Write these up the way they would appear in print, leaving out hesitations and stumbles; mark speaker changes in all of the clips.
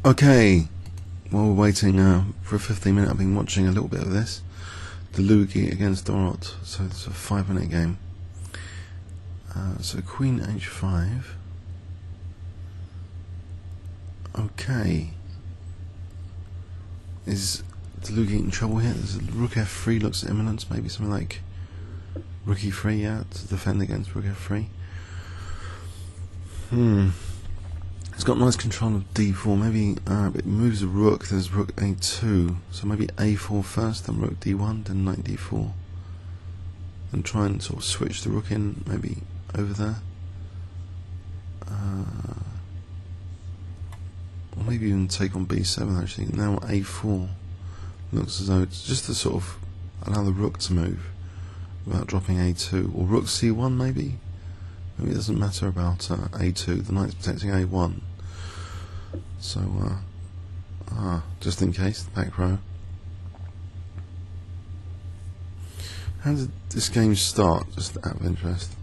Speaker 1: Okay, while we're waiting for a 15-minute, I've been watching a little bit of this. Delugi against Dorot, so it's a 5-minute game. So Queen H5. Okay. Is Delugi in trouble here? There's a Rook F3 looks imminent, maybe something like Rook E3, yeah, to defend against Rook F3. It's got nice control of D4, maybe it moves a rook, there's Rook A2, so maybe A4 first, then Rook D1, then Knight D4. And try and sort of switch the rook in, maybe over there. Or maybe even take on B7 actually. Now A4 looks as though it's just to sort of allow the rook to move without dropping A2. Or Rook C1 maybe? Maybe it doesn't matter about A2, the knight's protecting A1. So, just in case, the back row. How did this game start, just out of interest?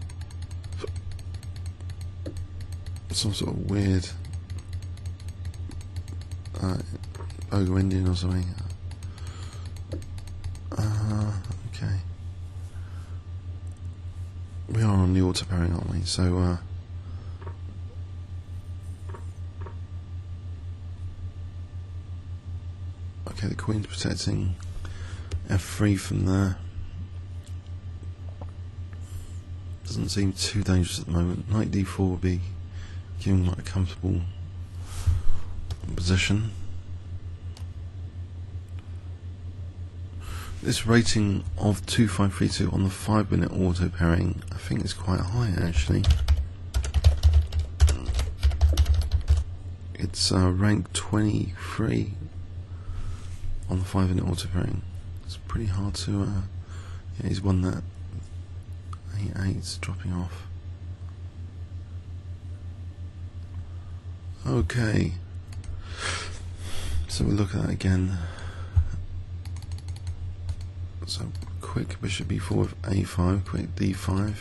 Speaker 1: Some sort of weird Ogre Indian or something. Okay. We are on the auto pairing, aren't we? So, okay, the queen's protecting F3 from there. Doesn't seem too dangerous at the moment. Knight D4 would be giving quite a comfortable position. This rating of 2532 on the 5-minute auto pairing, I think is quite high actually. It's rank 23 on the 5-minute auto pairing. It's pretty hard to. Yeah, he's won that. A8's dropping off. Okay. So we'll look at that again. So quick bishop b4 with a5, quick d5.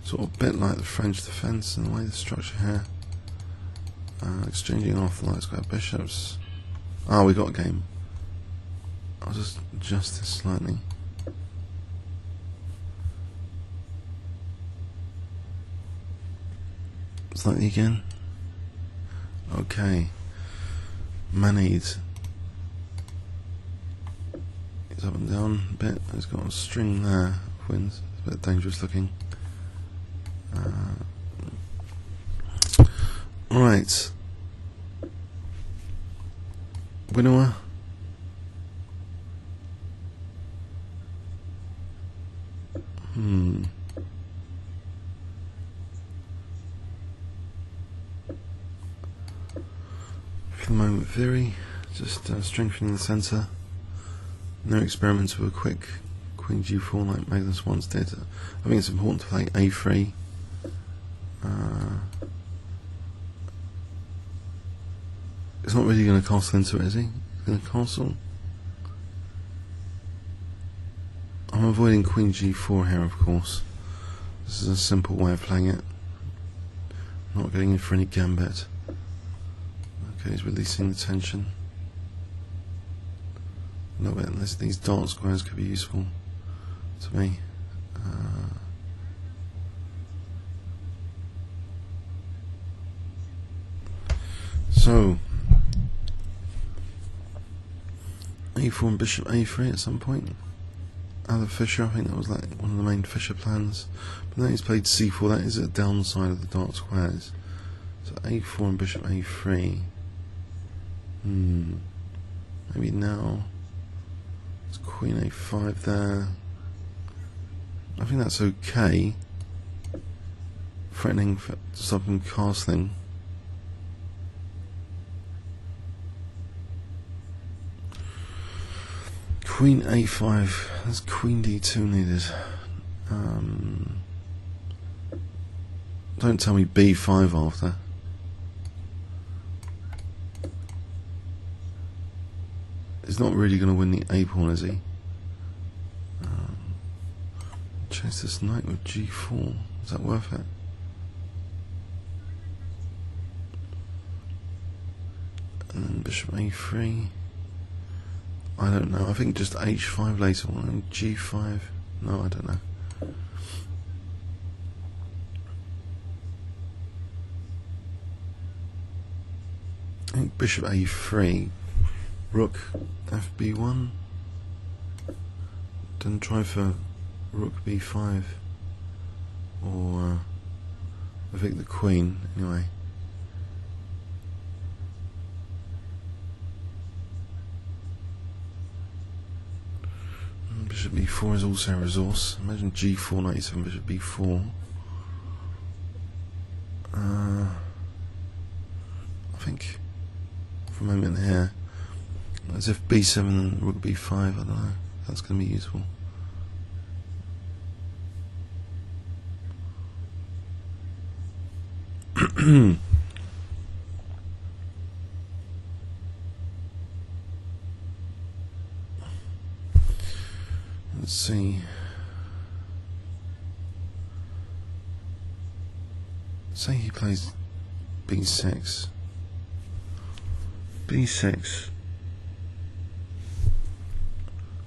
Speaker 1: Sort of a bit like the French defence in the way the structure here. Exchanging off the light square bishops. We got a game. I'll just adjust this slightly. Slightly again. Okay. Maneyd. He's up and down a bit. He's got a string there of wins. It's a bit dangerous looking. Right. Winawer. For the moment, theory, just strengthening the centre. No experiments with a quick Queen G4 like Magnus once did. I think it's important to play A3. It's not really going to castle into it, is he? He's going to castle. I'm avoiding Queen G4 here, of course. This is a simple way of playing it. Not getting in for any gambit. Okay, he's releasing the tension. A little bit, unless these dark squares could be useful to me. So, A4 and bishop A3 at some point. Out of Fischer, I think that was like one of the main Fischer plans. But then he's played C4, that is a downside of the dark squares. So A4 and bishop A3. Maybe now. It's Queen A5 there. I think that's okay. Threatening to stop him castling. Queen A5. That's Queen D2 needed. Don't tell me B5 after. He's not really going to win the A pawn, is he? Chase this knight with G4. Is that worth it? And then bishop a3. I don't know. I think just h5 later on. And g5. No, I don't know. I think bishop a3, rook fb1, then try for rook b5, or evict the queen anyway. And bishop b4 is also a resource. Imagine g4 97, bishop b4. I think for a moment here, as if b7 and rook b5, I don't know, that's going to be useful. Let's see. Say he plays b6. b6,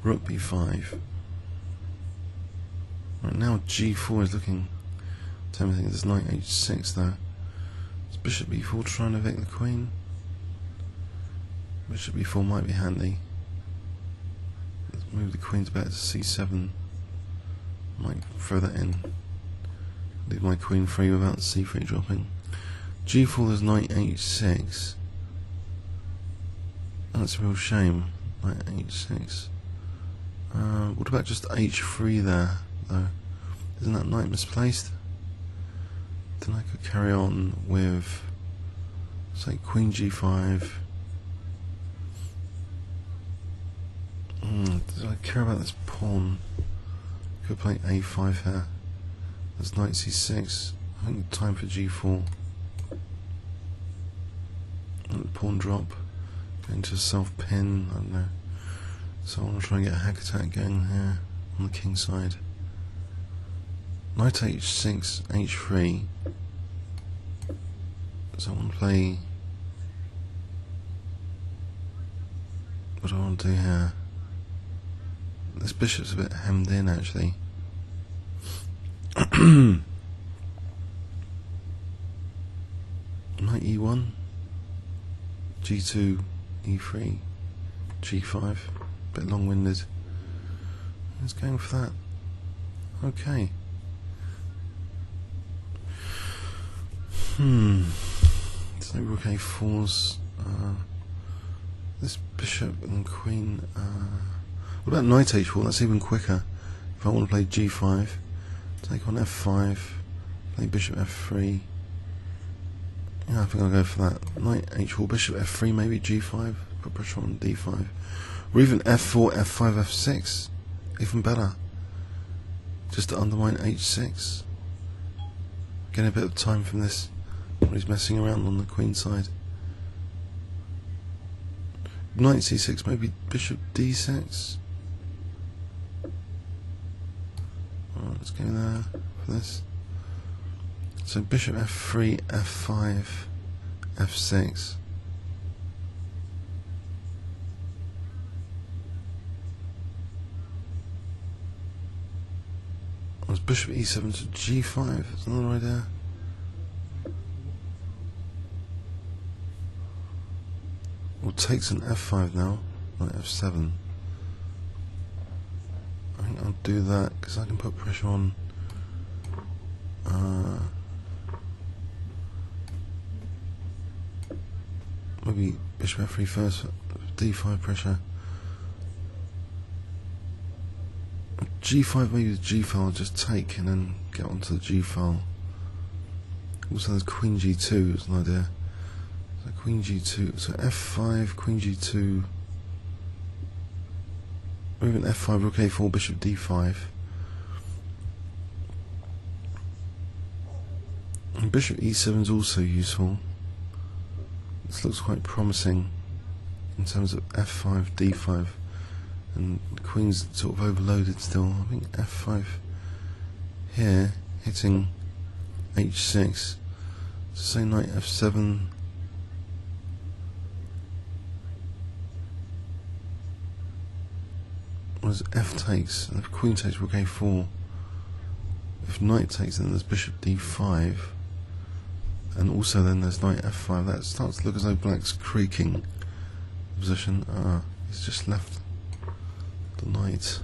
Speaker 1: rook b5. Right now g4 is looking tempting. There's knight h6 though. It's bishop b4 trying to evict the queen. Bishop b4 might be handy. Let's move the queen back to c7. Might throw that in. Leave my queen free without c3 dropping. g4, there's knight h6. That's a real shame. Knight h6. What about just h3 there, though? Isn't that knight misplaced? Then I could carry on with, say, queen g5. Do I care about this pawn? Could play a5 here. There's knight c6. I think time for g4. And the pawn drop. Into a self-pin, I don't know. So I want to try and get a hack attack going here on the king side. Knight h6, h3. So I want to play. What do I want to do here? This bishop's a bit hemmed in actually. Knight e1, g2, e3, g5, a bit long-winded. Let's go for that. Okay. So rook a4's. This bishop and queen. What about knight h4? That's even quicker. If I want to play g5, take on f5, play bishop f3. Yeah, I think I'll go for that. Knight h4, bishop f3, maybe g5, put pressure on d5. Or even f4, f5, f6. Even better. Just to undermine h6. Getting a bit of time from this when he's messing around on the queen side. Knight c6, maybe bishop d6. Alright, let's go there for this. So bishop f3, f5, f6. Was bishop e7 to g5? That's another idea. Well, takes an f5 now, like f7. I think I'll do that because I can put pressure on. Maybe bishop f3 first, d5 pressure. g5 maybe the g file, I'll just take and then get onto the g file. Also there's queen g2 is an idea. So queen g2, so f5, queen g2, or even f5, rook a4, bishop d5. And bishop e7 is also useful. This looks quite promising in terms of f5, d5, and the queen's sort of overloaded still. I think f5 here, hitting h6. So say knight f7, was f takes, and if queen takes rook a4. If knight takes, then there's bishop d5, and also then there's knight f5. That starts to look as though black's creaking position. He's just left the knight.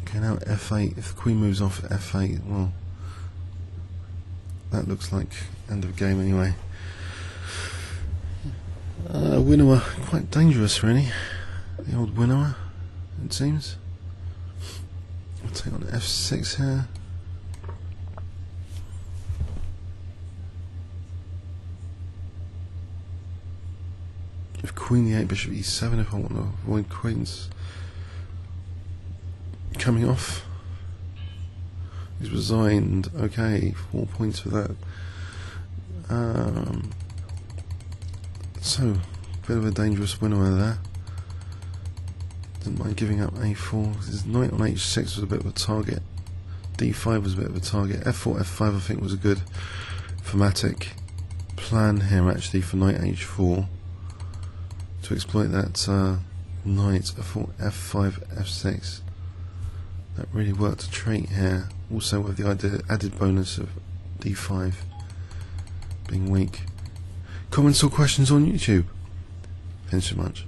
Speaker 1: Okay, now f8. If the queen moves off f8, well, that looks like end of game anyway. Winawer, quite dangerous really. The old Winawer, it seems. I'll take on f6 here. If queen e8, bishop e7, if I want to avoid queens coming off. He's resigned. Okay, 4 points for that. So, bit of a dangerous Winawer there. Didn't mind giving up a4. His knight on h6 was a bit of a target. d5 was a bit of a target. f4, f5 I think was a good thematic plan here actually for knight h4 to exploit that knight f4, f5, f6. That really worked a trait here. Also with the added bonus of d5 being weak. Comments or questions on YouTube? Thanks so much.